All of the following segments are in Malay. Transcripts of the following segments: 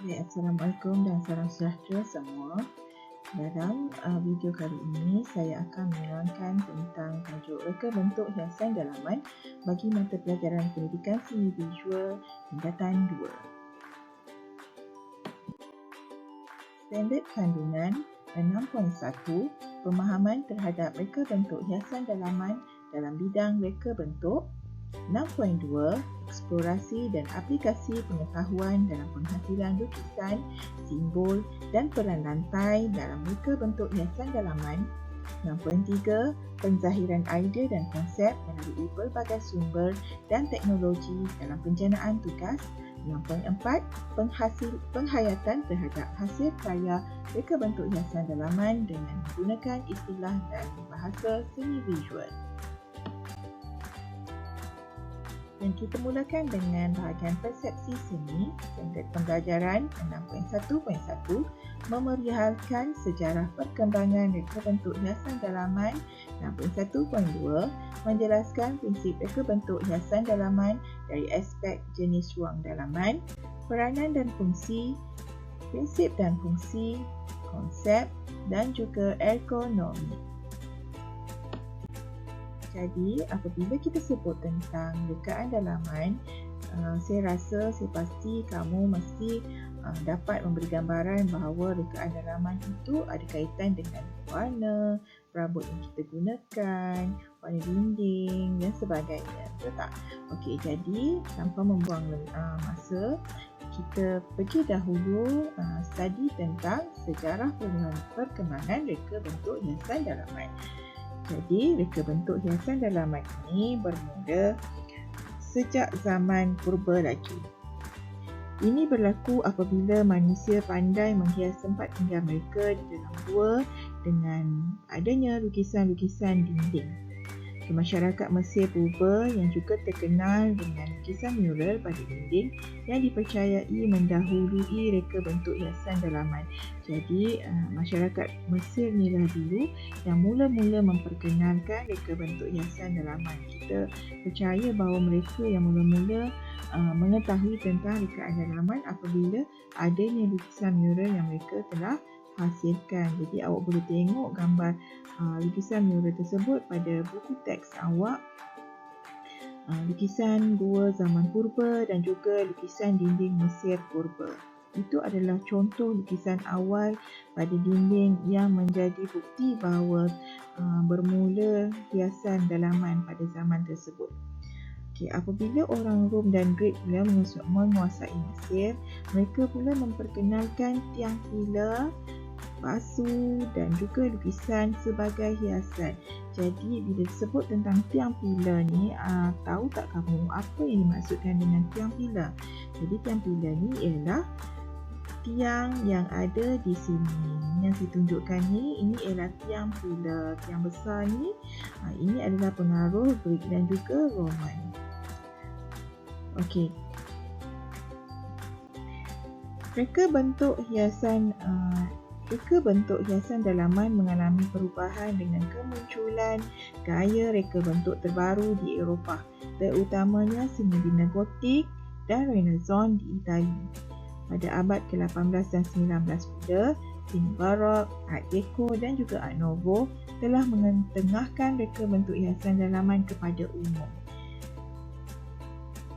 Assalamualaikum dan salam sejahtera semua. Dalam video kali ini, saya akan menerangkan tentang tajuk reka bentuk hiasan dalaman bagi mata pelajaran pendidikan seni visual tingkatan 2. Standard kandungan 6.1, pemahaman terhadap reka bentuk hiasan dalaman dalam bidang reka bentuk. 6.2, eksplorasi dan aplikasi pengetahuan dalam penghasilan lukisan, simbol dan peran lantai dalam reka bentuk hiasan dalaman. 6.3, penzahiran idea dan konsep melalui pelbagai sumber dan teknologi dalam penjanaan tugas. 6.4, penghayatan terhadap hasil karya reka bentuk hiasan dalaman dengan menggunakan istilah dan bahasa seni visual. Dan kita mulakan dengan bahagian persepsi seni. Standard pembelajaran 6.1.1, memeriahkan sejarah perkembangan reka bentuk hiasan dalaman. 6.1.2, menjelaskan prinsip reka bentuk hiasan dalaman dari aspek jenis ruang dalaman, peranan dan fungsi, prinsip dan fungsi, konsep dan juga ergonomi. Jadi, apabila kita sebut tentang rekaan dalaman, saya pasti kamu mesti dapat memberi gambaran bahawa rekaan dalaman itu ada kaitan dengan warna, perabot yang kita gunakan, warna dinding dan sebagainya. Betul tak? Okey, jadi tanpa membuang masa, kita pergi dahulu study tentang sejarah perkembangan reka bentuk hiasan dalaman. Jadi, reka bentuk hiasan dalaman ini bermula sejak zaman purba lagi. Ini berlaku apabila manusia pandai menghias tempat tinggal mereka di dalam gua dengan adanya lukisan-lukisan dinding. Masyarakat Mesir purba yang juga terkenal dengan lukisan mural pada dinding yang dipercayai mendahului reka bentuk hiasan dalaman. Jadi, masyarakat Mesir inilah dulu yang mula-mula memperkenalkan reka bentuk hiasan dalaman. Kita percaya bahawa mereka yang mula-mula mengetahui tentang rekaan dalaman apabila adanya lukisan mural yang mereka telah hasilkan. Jadi, awak boleh tengok gambar lukisan mural tersebut pada buku teks awak, lukisan gua zaman purba dan juga lukisan dinding Mesir purba. Itu adalah contoh lukisan awal pada dinding yang menjadi bukti bahawa bermula hiasan dalaman pada zaman tersebut. Okay, apabila orang Rom dan Greek pula menguasai Mesir, mereka pula memperkenalkan tiang pilar, basuh dan juga lukisan sebagai hiasan. Jadi bila disebut tentang tiang pilar ni, tahu tak kamu apa yang dimaksudkan dengan tiang pilar? Jadi tiang pilar ni ialah tiang yang ada di sini. Yang saya tunjukkan ni, ini ialah tiang pilar. Tiang besar ni, ini adalah pengaruh Greek dan juga Roman. Okey. Reka bentuk hiasan dalaman mengalami perubahan dengan kemunculan gaya reka bentuk terbaru di Eropah, terutamanya seni bina Gotik dan Renaissance di Itali. Pada abad ke-18 dan 19 pula, seni Barok, Art Deco dan juga Art Nouveau telah mengetengahkan reka bentuk hiasan dalaman kepada umum.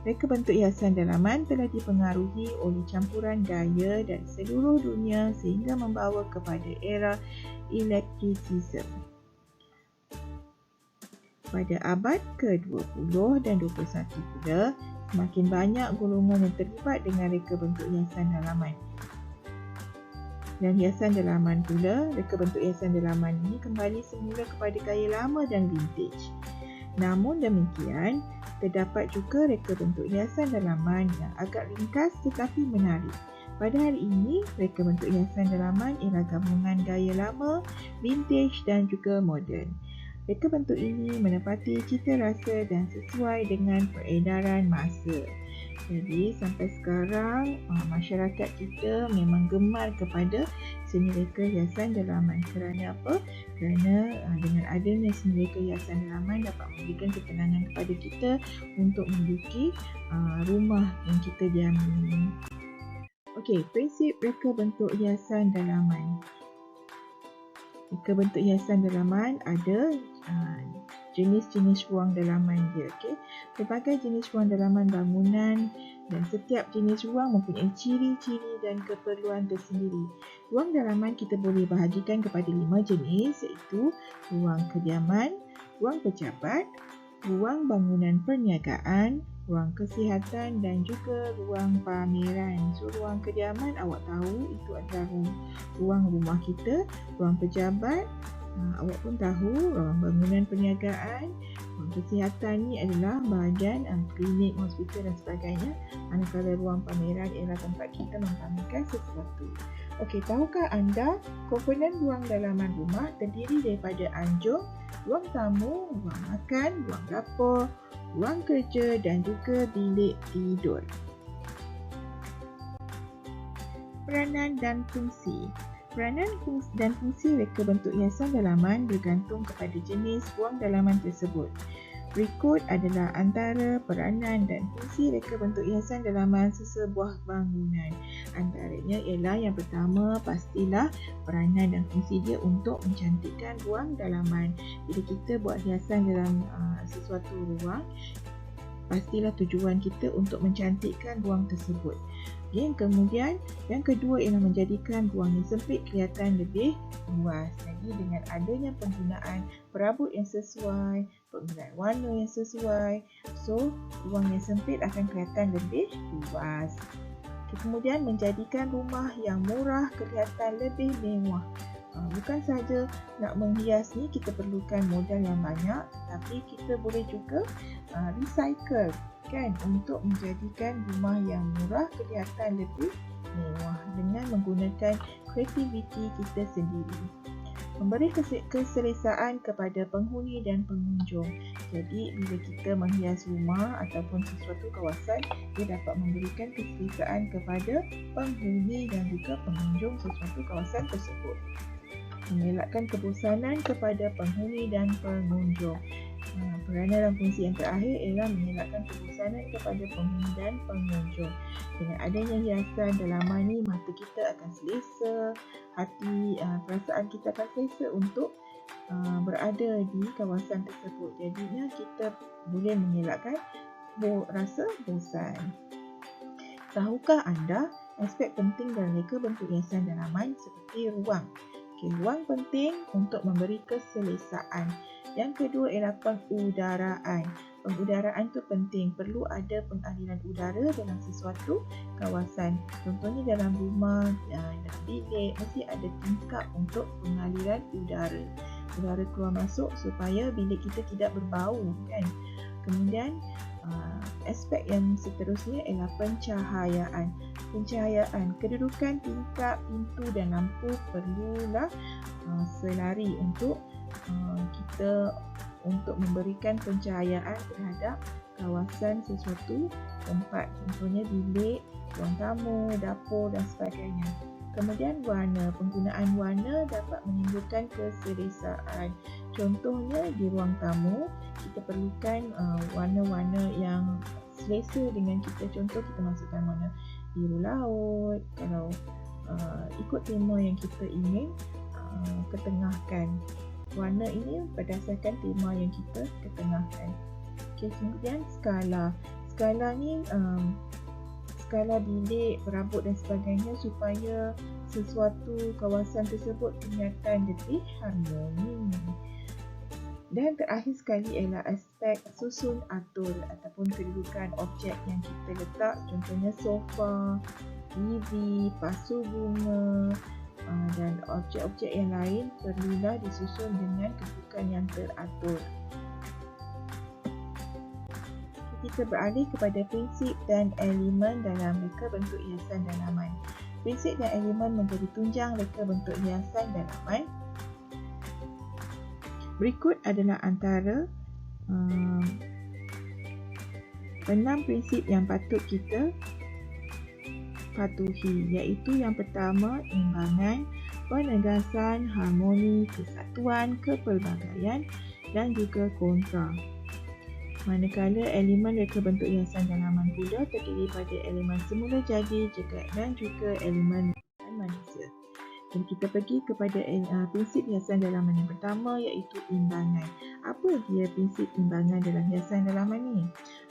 Reka bentuk hiasan dalaman telah dipengaruhi oleh campuran gaya dari seluruh dunia sehingga membawa kepada era eclecticism. Pada abad ke-20 dan 21 pula, semakin banyak golongan yang terlibat dengan reka bentuk hiasan dalaman. Dan hiasan dalaman pula, reka bentuk hiasan dalaman ini kembali semula kepada gaya lama dan vintage. Namun demikian, terdapat juga reka bentuk hiasan dalaman yang agak ringkas tetapi menarik. Pada hari ini, reka bentuk hiasan dalaman ialah gabungan gaya lama, vintage dan juga moden. Reka bentuk ini menepati cita rasa dan sesuai dengan peredaran masa. Jadi sampai sekarang masyarakat kita memang gemar kepada seni reka hiasan dalaman. Kerana apa? Kerana dengan adanya seni reka hiasan dalaman dapat memberikan ketenangan kepada kita untuk memiliki rumah yang kita diami. Okey, prinsip reka bentuk hiasan dalaman. Reka bentuk hiasan dalaman ada jenis-jenis ruang dalaman dia. Okay? Pelbagai jenis ruang dalaman bangunan dan setiap jenis ruang mempunyai ciri-ciri dan keperluan tersendiri. Ruang dalaman kita boleh bahagikan kepada 5 jenis, iaitu ruang kediaman, ruang pejabat, ruang bangunan perniagaan, ruang kesihatan dan juga ruang pameran. So, ruang kediaman awak tahu itu adalah ruang rumah kita, ruang pejabat, awak pun tahu ruang bangunan perniagaan, ruang kesihatan ni adalah bahagian klinik, hospital dan sebagainya. Manakala ruang pameran ialah tempat kita mempamerkan sesuatu. Okey, tahukah anda komponen ruang dalaman rumah terdiri daripada anjung, ruang tamu, ruang makan, ruang dapur, ruang kerja dan juga bilik tidur. Peranan dan fungsi. Peranan dan fungsi reka bentuk hiasan dalaman bergantung kepada jenis ruang dalaman tersebut. Berikut adalah antara peranan dan fungsi reka bentuk hiasan dalaman sesebuah bangunan. Antaranya ialah yang pertama, pastilah peranan dan fungsi dia untuk mencantikkan ruang dalaman. Bila kita buat hiasan dalam sesuatu ruang, pastilah tujuan kita untuk mencantikkan ruang tersebut. Kemudian, yang kedua ialah menjadikan ruang yang sempit kelihatan lebih luas. Jadi, dengan adanya penggunaan perabot yang sesuai, penggunaan warna yang sesuai, so ruang yang sempit akan kelihatan lebih luas. Kemudian, menjadikan rumah yang murah kelihatan lebih mewah. Bukan sahaja nak menghias ni kita perlukan modal yang banyak, tetapi kita boleh juga recycle kan, untuk menjadikan rumah yang murah kelihatan lebih mewah dengan menggunakan kreativiti kita sendiri. Memberi keselesaan kepada penghuni dan pengunjung. Jadi bila kita menghias rumah ataupun sesuatu kawasan, dia dapat memberikan keselesaan kepada penghuni dan juga pengunjung sesuatu kawasan tersebut. Mengelakkan kebosanan kepada penghuni dan pengunjung. Peranan dan fungsi yang terakhir ialah mengelakkan kebosanan kepada penghuni dan pengunjung. Dengan adanya hiasan dalaman ni, mata kita akan selesa, hati, perasaan kita akan selesa untuk berada di kawasan tersebut. Jadinya kita boleh mengelakkan rasa bosan. Tahukah anda aspek penting dalam reka bentuk hiasan dalaman seperti ruang? Ruang penting untuk memberi keselesaan. Yang kedua ialah pengudaraan. Pengudaraan tu penting, perlu ada pengaliran udara dalam sesuatu kawasan. Contohnya dalam rumah, dalam bilik, mesti ada tingkap untuk pengaliran udara. Udara keluar masuk supaya bilik kita tidak berbau kan. Kemudian aspek yang seterusnya ialah pencahayaan. Pencahayaan, kedudukan tingkap, pintu dan lampu perlulah selari untuk kita untuk memberikan pencahayaan terhadap kawasan sesuatu tempat, contohnya bilik, ruang tamu, dapur dan sebagainya. Kemudian warna, penggunaan warna dapat menimbulkan keselesaan. Contohnya di ruang tamu, kita perlukan warna-warna yang selesa dengan kita. Contoh kita masukkan warna biru laut, kalau ikut tema yang kita ingin ketengahkan. Warna ini berdasarkan tema yang kita ketengahkan. Kemudian skala. Skala ni skala bilik, perabot dan sebagainya supaya sesuatu kawasan tersebut kelihatan lebih harmoni. Dan terakhir sekali ialah aspek susun atur ataupun kedudukan objek yang kita letak, contohnya sofa, TV, pasu bunga dan objek-objek yang lain perlulah disusun dengan kedudukan yang teratur. Kita beralih kepada prinsip dan elemen dalam reka bentuk hiasan dalaman. Prinsip dan elemen menjadi tunjang reka bentuk hiasan dalaman. Berikut adalah antara 6 prinsip yang patut kita patuhi, iaitu yang pertama, imbangan, penegasan, harmoni, kesatuan, kepelbagaian dan juga kontra. Manakala elemen reka bentuk hiasan dalaman pula terdiri pada elemen semula jadi, jegat dan juga elemen manusia. Dan kita pergi kepada prinsip hiasan dalaman yang pertama, iaitu imbangan. Apa dia prinsip imbangan dalam hiasan dalaman ni?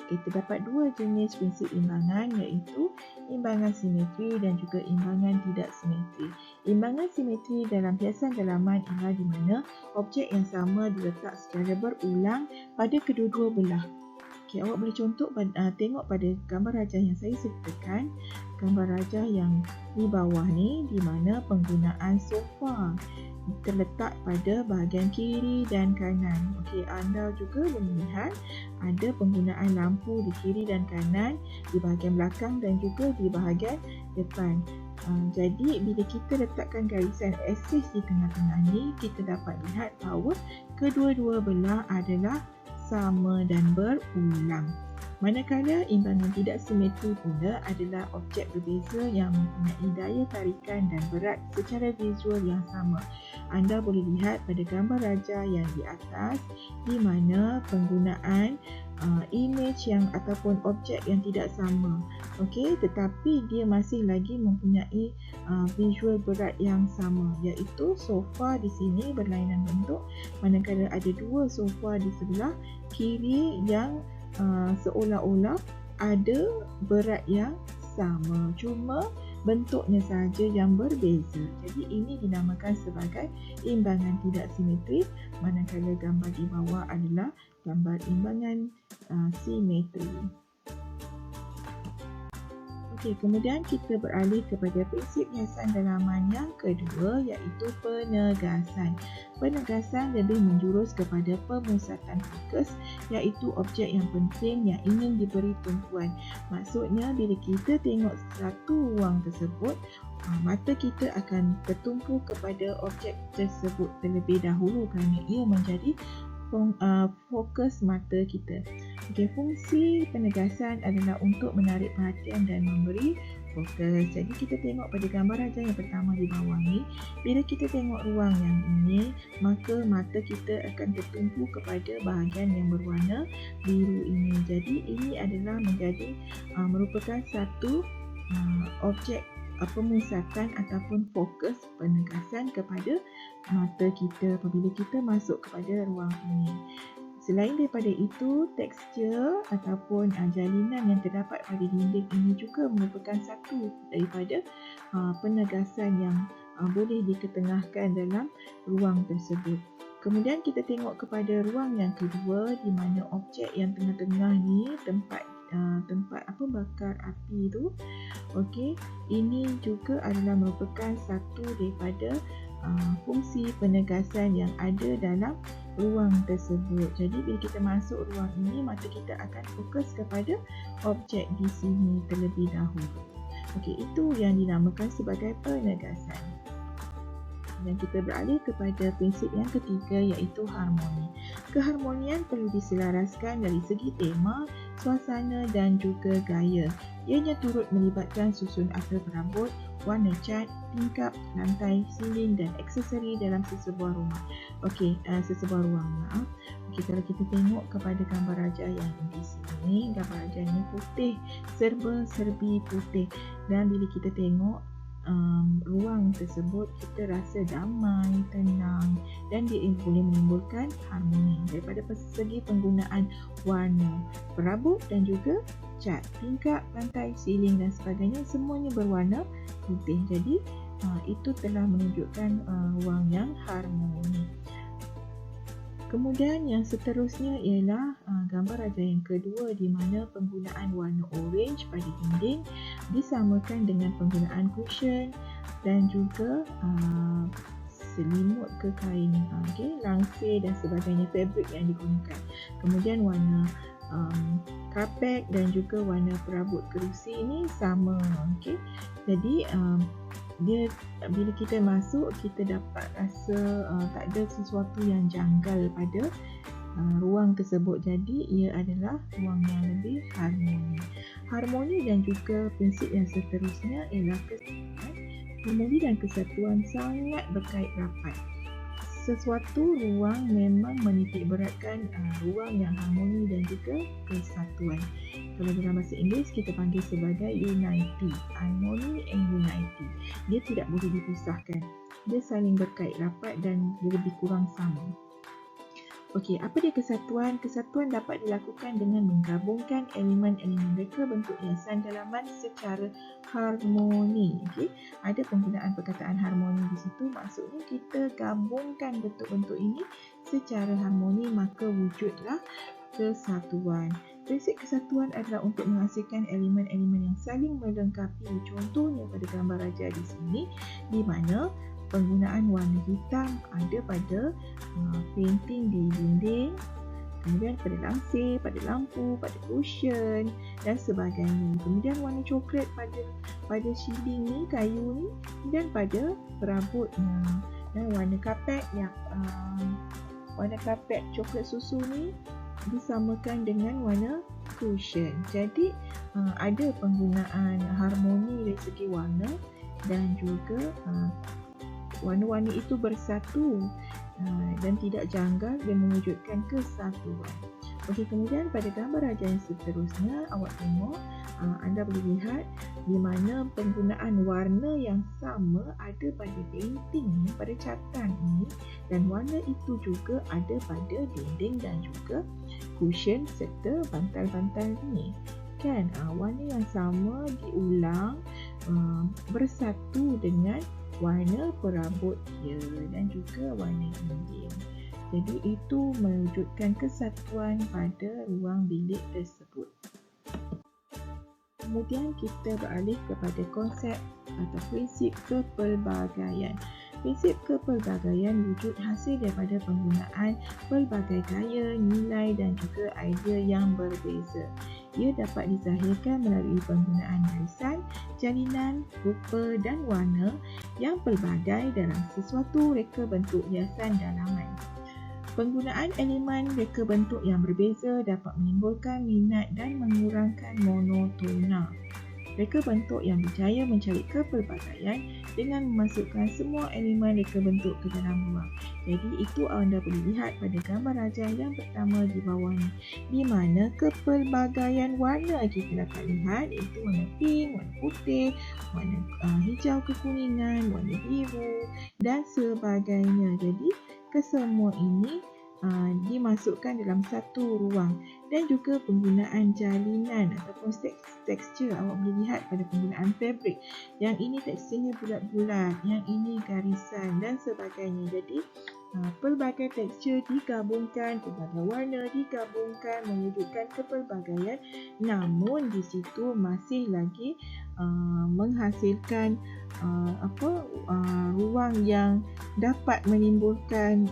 Terdapat dua jenis prinsip imbangan, iaitu imbangan simetri dan juga imbangan tidak simetri. Imbangan simetri dalam hiasan dalaman ialah di mana objek yang sama diletak secara berulang pada kedua-dua belah. Awak boleh tengok pada gambar rajah yang saya sertakan, gambar rajah yang di bawah ni, di mana penggunaan sofa terletak pada bahagian kiri dan kanan. Anda juga boleh lihat ada penggunaan lampu di kiri dan kanan, di bahagian belakang dan juga di bahagian depan. Jadi bila kita letakkan garisan aksis di tengah-tengah ni, kita dapat lihat bahawa kedua-dua belah adalah sama dan berulang. Manakala imbangan tidak simetri pula adalah objek berbeza yang mempunyai daya tarikan dan berat secara visual yang sama. Anda boleh lihat pada gambar rajah yang di atas, di mana penggunaan image yang ataupun objek yang tidak sama. Tetapi dia masih lagi mempunyai visual berat yang sama, iaitu sofa di sini berlainan bentuk, manakala ada dua sofa di sebelah kiri yang seolah-olah ada berat yang sama, cuma bentuknya sahaja yang berbeza. Jadi ini dinamakan sebagai imbangan tidak simetri, manakala gambar di bawah adalah gambar imbangan simetri. Kemudian kita beralih kepada prinsip hiasan dalaman yang kedua, iaitu penegasan. Penegasan lebih menjurus kepada pemusatan fokus, iaitu objek yang penting yang ingin diberi tumpuan. Maksudnya bila kita tengok satu ruang tersebut, mata kita akan tertumpu kepada objek tersebut terlebih dahulu kerana ia menjadi fokus mata kita. Fungsi penegasan adalah untuk menarik perhatian dan memberi fokus. Jadi kita tengok pada gambar rajah yang pertama di bawah ni, bila kita tengok ruang yang ini, maka mata kita akan tertumpu kepada bahagian yang berwarna biru ini. Jadi ini adalah merupakan satu objek pemusatan ataupun fokus penegasan kepada mata kita apabila kita masuk kepada ruang ini. Selain daripada itu, tekstur ataupun jalinan yang terdapat pada dinding ini juga merupakan satu daripada penegasan yang boleh diketengahkan dalam ruang tersebut. Kemudian kita tengok kepada ruang yang kedua, di mana objek yang tengah-tengah ni tempat bakar api tu. Ini juga adalah merupakan satu daripada fungsi penegasan yang ada dalam ruang tersebut. Jadi bila kita masuk ruang ini, mata kita akan fokus kepada objek di sini terlebih dahulu. Itu yang dinamakan sebagai penegasan. Dan kita beralih kepada prinsip yang ketiga, iaitu harmoni. Keharmonian perlu diselaraskan dari segi tema, suasana dan juga gaya. Ianya turut melibatkan susun atap perabot, warna cat, tingkap, lantai, siling dan aksesori dalam sesebuah rumah. Sesebuah ruang. Kalau kita tengok kepada gambar rajah yang di sini, gambar rajah ini putih, serba-serbi putih. Dan bila kita tengok ruang tersebut, kita rasa damai, tenang dan dia boleh menimbulkan harmoni daripada segi penggunaan warna perabot dan juga cat, tingkap, lantai, siling dan sebagainya, semuanya berwarna putih. Jadi itu telah menunjukkan ruang yang harmoni. Kemudian yang seterusnya ialah gambar rajah yang kedua, di mana penggunaan warna orange pada dinding disamakan dengan penggunaan cushion dan juga selimut ke kain, langsir dan sebagainya, fabrik yang digunakan. Kemudian warna kapet dan juga warna perabot kerusi ini sama. Jadi dia bila kita masuk, kita dapat rasa tak ada sesuatu yang janggal pada ruang tersebut. Jadi ia adalah ruang yang lebih harmoni. Harmoni dan juga prinsip yang seterusnya ialah kesatuan. Harmoni dan kesatuan sangat berkait rapat. sesuatu ruang memang menitik beratkan ruang yang harmoni dan juga kesatuan. Kalau dalam bahasa Inggeris kita panggil sebagai unity, harmony and unity. Dia tidak boleh dipisahkan. Dia saling berkait rapat dan lebih kurang sama. Okey, apa dia kesatuan? Kesatuan dapat dilakukan dengan menggabungkan elemen-elemen reka bentuk hiasan dalaman secara harmoni. Okey, ada penggunaan perkataan harmoni di situ. Maksudnya kita gabungkan bentuk-bentuk ini secara harmoni, maka wujudlah kesatuan. Prinsip kesatuan adalah untuk menghasilkan elemen-elemen yang saling melengkapi. Contohnya pada gambar raja di sini, di mana penggunaan warna hitam ada pada painting di dinding, kemudian pada langsir, pada lampu, pada cushion dan sebagainya. Kemudian warna coklat pada shielding ni, kayu ni, dan pada perabotnya. Dan warna kapet yang warna kapet coklat susu ni disamakan dengan warna cushion. Jadi ada penggunaan harmoni dari segi warna dan juga warna-warna itu bersatu dan tidak janggal dan mewujudkan kesatuan. Okey, kemudian pada gambar raja yang seterusnya, awak tengok, anda boleh lihat di mana penggunaan warna yang sama ada pada painting ni, pada catatan ini, dan warna itu juga ada pada dinding dan juga cushion serta bantal-bantal ni. Kan, warna yang sama diulang bersatu dengan warna perabot dia dan juga warna dinding. Jadi itu mewujudkan kesatuan pada ruang bilik tersebut. Kemudian kita beralih kepada konsep atau prinsip kepelbagaian. Prinsip kepelbagaian wujud hasil daripada penggunaan pelbagai gaya, nilai dan juga idea yang berbeza. Ia dapat dizahirkan melalui penggunaan garisan, jalinan, rupa dan warna yang pelbagai dalam sesuatu reka bentuk hiasan dalaman. Penggunaan elemen reka bentuk yang berbeza dapat menimbulkan minat dan mengurangkan monotona. Reka bentuk yang berjaya mencari kepelbagaian dengan memasukkan semua elemen reka bentuk ke dalam ruang. Jadi itu anda boleh lihat pada gambar raja yang pertama di bawah ni, di mana kepelbagaian warna kita dapat lihat iaitu warna pink, warna putih, warna hijau kekuningan, warna biru dan sebagainya. Jadi kesemua ini dimasukkan dalam satu ruang. Dan juga penggunaan jalinan ataupun tekstur, awak boleh lihat pada penggunaan fabrik. Yang ini teksturnya bulat-bulat, yang ini garisan dan sebagainya. Jadi pelbagai tekstur digabungkan, pelbagai warna digabungkan mewujudkan kepelbagaian, namun di situ masih lagi menghasilkan ruang yang dapat menimbulkan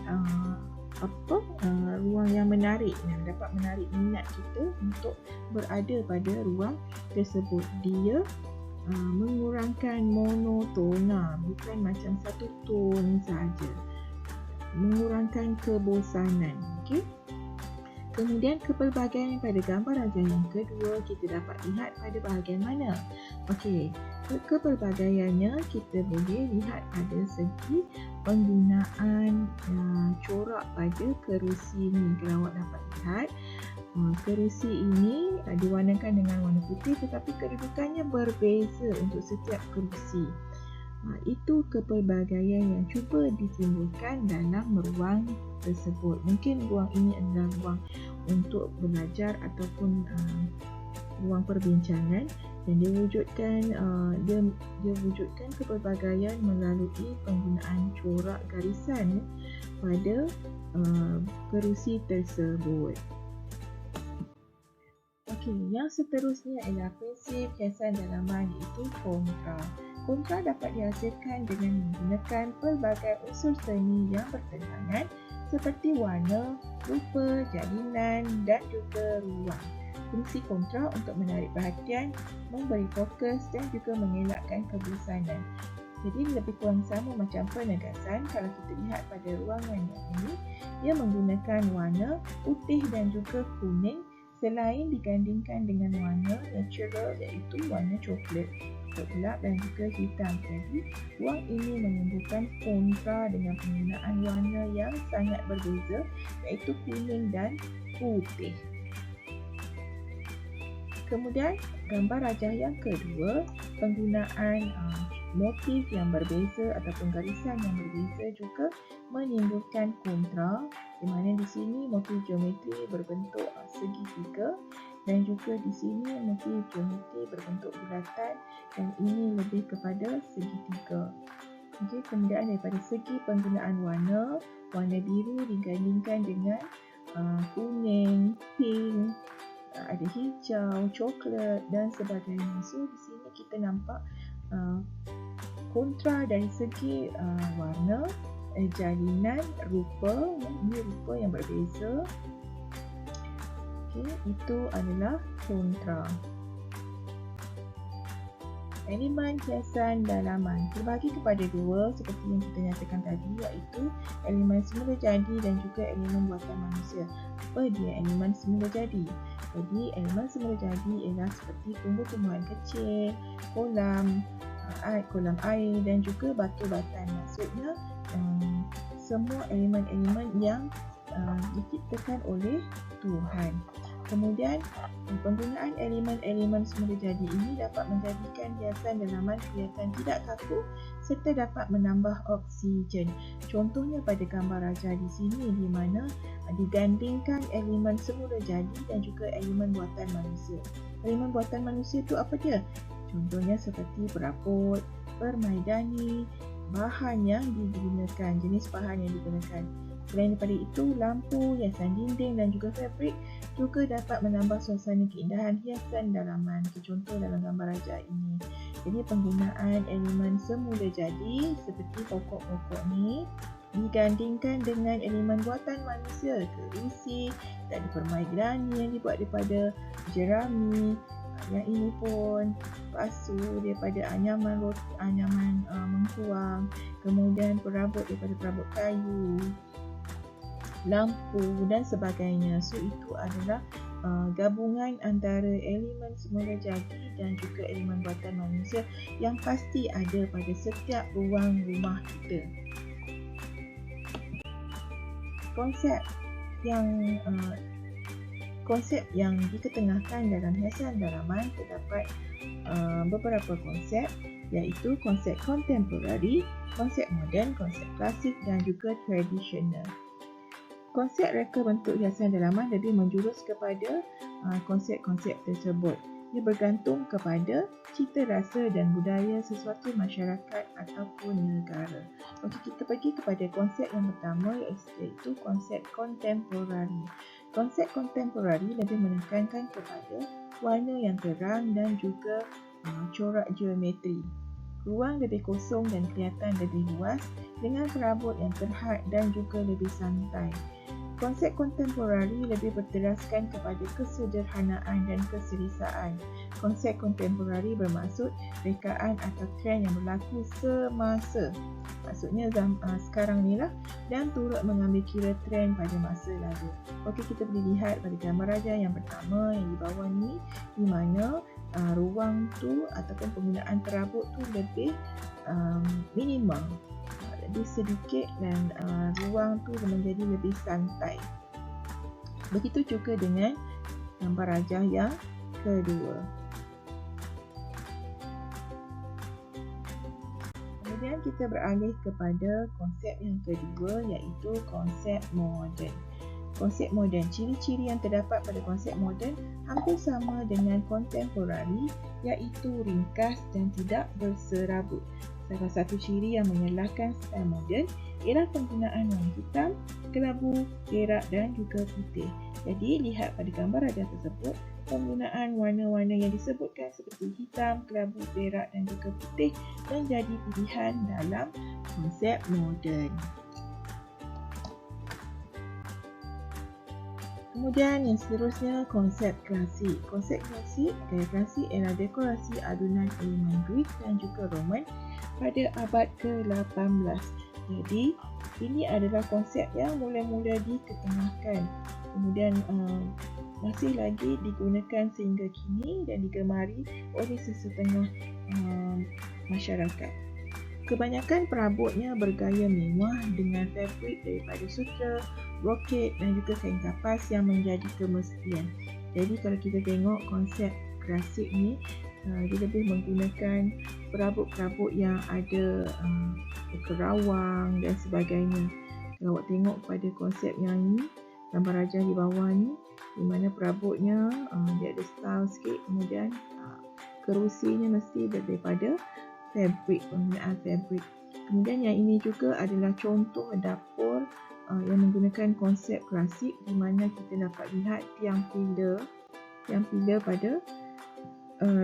ruang yang menarik, yang dapat menarik minat kita untuk berada pada ruang tersebut. Dia mengurangkan monotona, bukan macam satu tone saja, mengurangkan kebosanan. Okey. Kemudian kepelbagaian pada gambar raja yang kedua kita dapat lihat pada bahagian mana? Okey, kepelbagaiannya kita boleh lihat pada segi penggunaan corak pada kerusi ini. Kalau awak dapat lihat, kerusi ini diwarnakan dengan warna putih tetapi kedudukannya berbeza untuk setiap kerusi. Itu kepelbagaian yang cuba ditimbulkan dalam ruang tersebut. Mungkin ruang ini adalah ruang untuk belajar ataupun ruang perbincangan, dan dia wujudkan kepelbagaian melalui penggunaan corak garisan pada kerusi tersebut. Okey, yang seterusnya adalah prinsip hiasan dalaman iaitu kontra. Kontra dapat dihasilkan dengan menggunakan pelbagai unsur seni yang bertentangan seperti warna, rupa, jalinan dan juga ruang. Fungsi kontra untuk menarik perhatian, memberi fokus dan juga mengelakkan kebosanan. Jadi lebih kurang sama macam penegasan. Kalau kita lihat pada ruangan yang ini, ia menggunakan warna putih dan juga kuning selain digandingkan dengan warna natural iaitu warna coklat. putih gelap dan juga hitam. Jadi ruang ini menimbulkan kontra dengan penggunaan warna yang sangat berbeza, iaitu kuning dan putih. Kemudian gambar rajah yang kedua, penggunaan motif yang berbeza ataupun garisan yang berbeza juga menimbulkan kontra, di mana di sini motif geometri berbentuk segitiga dan juga di sini motif geometri berbentuk bulatan dan ini lebih kepada segitiga. Okey, kemudian daripada segi penggunaan warna, warna biru digandingkan dengan kuning, pink, ada hijau, coklat dan sebagainya. So di sini kita nampak kontra dari segi warna, jalinan, rupa, ini rupa yang berbeza. Okey, itu adalah kontra. Elemen hiasan dalaman terbagi kepada dua seperti yang kita nyatakan tadi, iaitu elemen semula jadi dan juga elemen buatan manusia. Apa dia elemen semula jadi? Jadi elemen semula jadi ialah seperti tumbuh-tumbuhan kecil, kolam air dan juga batu batan. Maksudnya semua elemen-elemen yang diciptakan oleh Tuhan. Kemudian penggunaan elemen-elemen semula jadi ini dapat menjadikan hiasan dalaman kelihatan tidak kaku serta dapat menambah oksigen. Contohnya pada gambar rajah di sini di mana digandingkan elemen semula jadi dan juga elemen buatan manusia. Elemen buatan manusia itu apa dia? Contohnya seperti perabot, permaidani, bahan yang digunakan, jenis bahan yang digunakan. Selain daripada itu, lampu, hiasan dinding dan juga fabrik juga dapat menambah suasana keindahan hiasan dalaman. Contoh dalam gambar rajah ini. Jadi penggunaan elemen semula jadi seperti pokok-pokok ni digandingkan dengan elemen buatan manusia, kerusi dan permaidani yang dibuat daripada jerami. Yang ini pun pasu daripada anyaman mengkuang, kemudian perabot daripada perabot kayu, lampu dan sebagainya. So itu adalah gabungan antara elemen semula jadi dan juga elemen buatan manusia yang pasti ada pada setiap ruang rumah kita. Konsep yang diketengahkan dalam hiasan dalaman terdapat beberapa konsep, iaitu konsep kontemporari, konsep moden, konsep klasik dan juga tradisional. Konsep reka bentuk hiasan dalaman lebih menjurus kepada konsep-konsep tersebut. Ia bergantung kepada cita rasa dan budaya sesuatu masyarakat ataupun negara. Okey, kita pergi kepada konsep yang pertama, iaitu konsep kontemporari. Konsep kontemporari lebih menekankan kepada warna yang terang dan juga corak geometri. Ruang lebih kosong dan kelihatan lebih luas dengan perabot yang terhad dan juga lebih santai. Konsep kontemporari lebih berteraskan kepada kesederhanaan dan keselesaan. Konsep kontemporari bermaksud rekaan atau trend yang berlaku semasa. Maksudnya sekarang ni lah, dan turut mengambil kira trend pada masa lalu. Okey, kita boleh lihat pada gambar rajah yang pertama yang di bawah ni, di mana ruang tu ataupun penggunaan perabot tu lebih minimal, lebih sedikit dan ruang tu menjadi lebih santai. Begitu juga dengan gambar rajah yang kedua. Kemudian kita beralih kepada konsep yang kedua, iaitu konsep moden. Konsep moden, ciri-ciri yang terdapat pada konsep moden hampir sama dengan kontemporari, iaitu ringkas dan tidak berserabut. Salah satu ciri yang menyalahkan style moden ialah penggunaan warna hitam, kelabu, perak dan juga putih. Jadi lihat pada gambar rajah tersebut, penggunaan warna-warna yang disebutkan seperti hitam, kelabu, perak dan juga putih menjadi pilihan dalam konsep moden. Kemudian yang seterusnya, konsep klasik. Konsep klasik, gaya klasik ialah dekorasi adunan elemen Greek dan juga Roman pada abad ke-18. Jadi, ini adalah konsep yang mula-mula diketengahkan. Kemudian masih lagi digunakan sehingga kini dan digemari oleh sesetengah masyarakat. Kebanyakan perabotnya bergaya mewah dengan fabrik daripada sutra, brocade dan juga kain kapas yang menjadi kemestian. Jadi kalau kita tengok konsep klasik ni, dia lebih menggunakan perabot-perabot yang ada kerawang dan sebagainya. Kalau awak tengok pada konsep yang ni, gambar rajah di bawah ni, di mana perabotnya dia ada style sikit, kemudian kerusinya mesti daripada fabrik, penggunaan fabrik. Kemudian yang ini juga adalah contoh dapur yang menggunakan konsep klasik di mana kita dapat lihat tiang pilar pada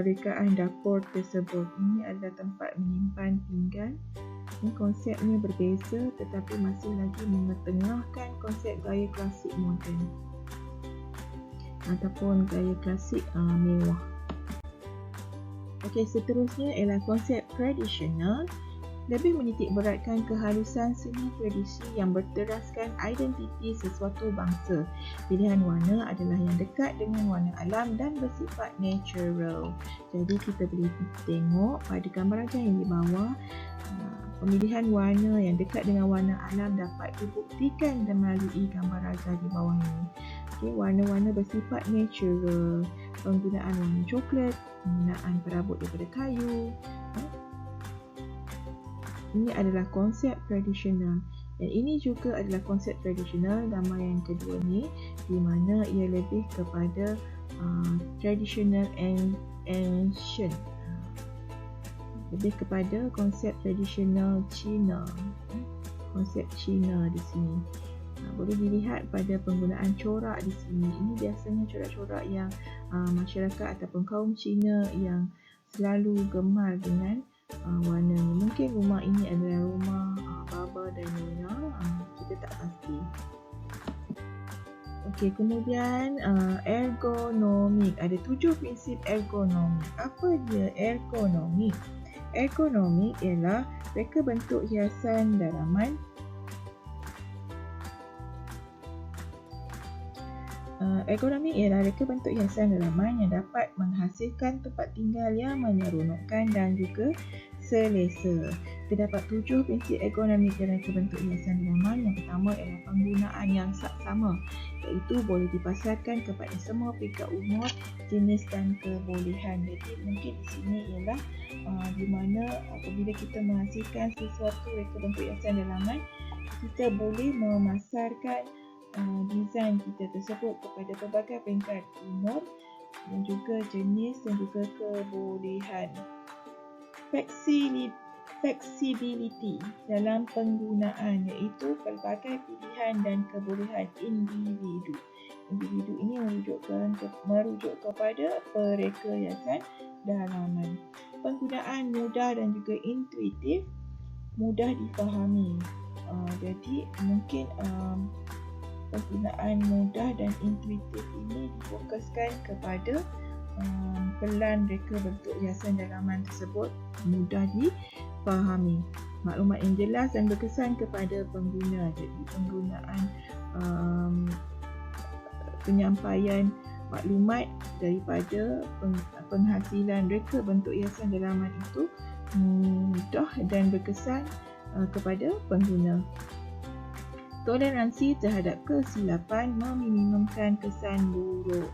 rekaan dapur tersebut. Ini adalah tempat menyimpan pinggan. Ini konsepnya berbeza tetapi masih lagi mengetengahkan konsep gaya klasik moden ataupun gaya klasik mewah. Okey, seterusnya ialah konsep tradisional. Lebih menitik beratkan kehalusan seni tradisi yang berteraskan identiti sesuatu bangsa. Pilihan warna adalah yang dekat dengan warna alam dan bersifat natural. Jadi kita boleh tengok pada gambar rajah yang di bawah, pemilihan warna yang dekat dengan warna alam dapat dibuktikan melalui gambar rajah di bawah ini. Okay, warna-warna bersifat natural, penggunaan warna coklat, penggunaan perabot daripada kayu. Ini adalah konsep tradisional. Dan ini juga adalah konsep tradisional gambar yang kedua ni, di mana ia lebih kepada traditional and ancient. Lebih kepada konsep tradisional Cina. Konsep Cina di sini. Boleh dilihat pada penggunaan corak di sini. Ini biasanya corak-corak yang masyarakat ataupun kaum Cina yang selalu gemar dengan warna ni. Mungkin rumah ini adalah rumah baba dan nyonya, kita tak pasti. Okey, kemudian ergonomik. Ada 7 prinsip ergonomik. Apa dia ergonomik? Ergonomik ialah reka bentuk hiasan dalaman. Ergonomik ialah reka bentuk hiasan dalaman yang dapat menghasilkan tempat tinggal yang menyeronokkan dan juga selesa. Terdapat 7 prinsip ergonomik dalam reka bentuk hiasan dalaman. Yang pertama ialah penggunaan yang saksama, iaitu boleh dipasarkan kepada semua peringkat umur, jenis dan kebolehan. Jadi mungkin di sini ialah di mana apabila kita menghasilkan sesuatu reka bentuk hiasan dalaman, kita boleh memasarkan desain kita tersebut kepada pelbagai peringkat umur dan juga jenis dan juga kebolehan. Flexibility dalam penggunaan, iaitu pelbagai pilihan dan kebolehan individu. Individu ini merujuk kepada pereka hiasan dalaman. Penggunaan mudah dan juga intuitif, mudah difahami. Jadi mungkin penggunaan mudah dan intuitif ini difokuskan kepada pelan reka bentuk hiasan dalaman tersebut mudah difahami. Maklumat yang jelas dan berkesan kepada pengguna. Jadi penggunaan penyampaian maklumat daripada penghasilan reka bentuk hiasan dalaman itu mudah dan berkesan kepada pengguna. Toleransi terhadap kesilapan, meminimumkan kesan buruk.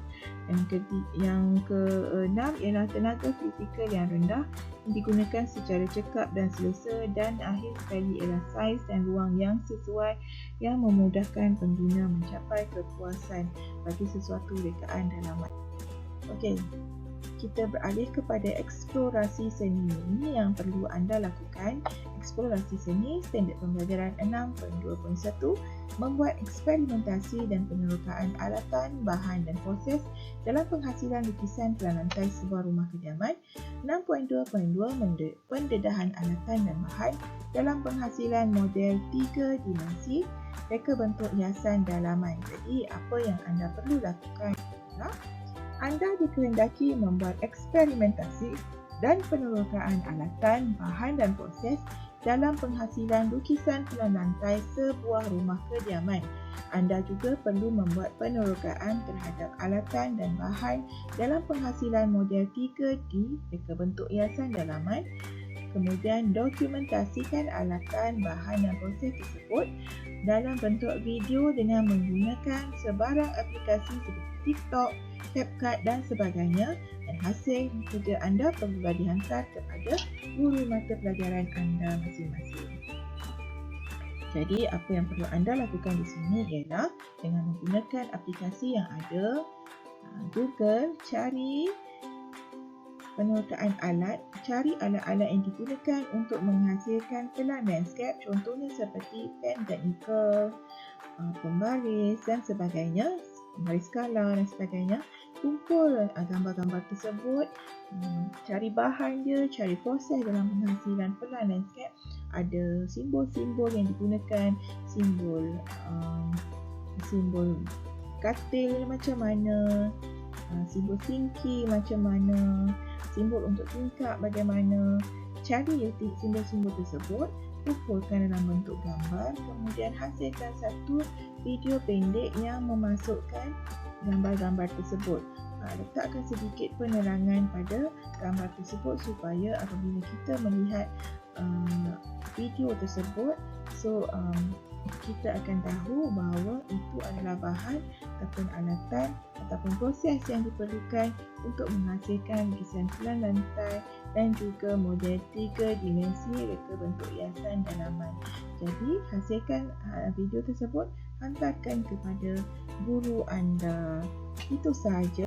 Yang keenam ialah tenaga fizikal yang rendah yang digunakan secara cekap dan selesa, dan akhir sekali ialah saiz dan ruang yang sesuai yang memudahkan pengguna mencapai kepuasan bagi sesuatu rekaan dalaman. Okey, kita beralih kepada eksplorasi seni. Ini yang perlu anda lakukan. Eksplorasi seni, standard pembelajaran 6.2.1, membuat eksperimentasi dan penerokaan alatan, bahan dan proses dalam penghasilan lukisan telah lantai sebuah rumah kediaman. 6.2.2, pendedahan alatan dan bahan dalam penghasilan model 3 dimensi, reka bentuk hiasan dalaman. Jadi apa yang anda perlu lakukan adalah anda dikehendaki membuat eksperimentasi dan penerokaan alatan, bahan dan proses dalam penghasilan lukisan pelan lantai sebuah rumah kediaman. Anda juga perlu membuat penerokaan terhadap alatan dan bahan dalam penghasilan model 3D reka bentuk hiasan dalaman. Kemudian dokumentasikan alatan, bahan dan proses tersebut dalam bentuk video dengan menggunakan sebarang aplikasi seperti TikTok, CapCut dan sebagainya, dan hasil kerja anda perlulah dihantar kepada guru mata pelajaran anda masing-masing. Jadi apa yang perlu anda lakukan di sini ialah dengan menggunakan aplikasi yang ada, Google, cari penyertaan alat, cari alat-alat yang digunakan untuk menghasilkan pelan landscape, contohnya seperti pen teknikal, pembaris dan sebagainya, pembaris skala dan sebagainya. Kumpul gambar-gambar tersebut, cari bahan dia, cari proses dalam penghasilan pelan landscape. Ada simbol-simbol yang digunakan, simbol katil macam mana, simbol tinggi macam mana, simbol untuk tingkap bagaimana. Cari simbol-simbol tersebut, kumpulkan dalam bentuk gambar, kemudian hasilkan satu video pendek yang memasukkan gambar-gambar tersebut. Letakkan sedikit penerangan pada gambar tersebut supaya apabila kita melihat video tersebut, kita akan tahu bahawa itu adalah bahan ataupun alatan ataupun proses yang diperlukan untuk menghasilkan lukisan pelan lantai dan juga model 3 dimensi reka bentuk hiasan dalaman. Jadi hasilkan video tersebut, hantarkan kepada guru anda. Itu sahaja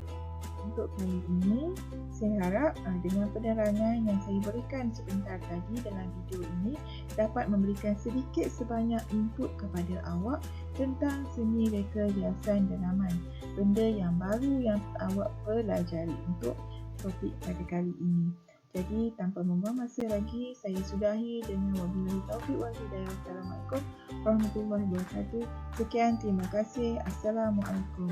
untuk kali ini. Saya harap dengan penerangan yang saya berikan sebentar tadi dalam video ini dapat memberikan sedikit sebanyak input kepada awak tentang seni reka hiasan dalaman, benda yang baru yang awak pelajari untuk topik pada kali ini. Jadi tanpa membuang masa lagi, saya sudahi dengan wabillahi taufiq wal hidayah. Assalamualaikum warahmatullahi wabarakatuh. Sekian, terima kasih. Assalamualaikum.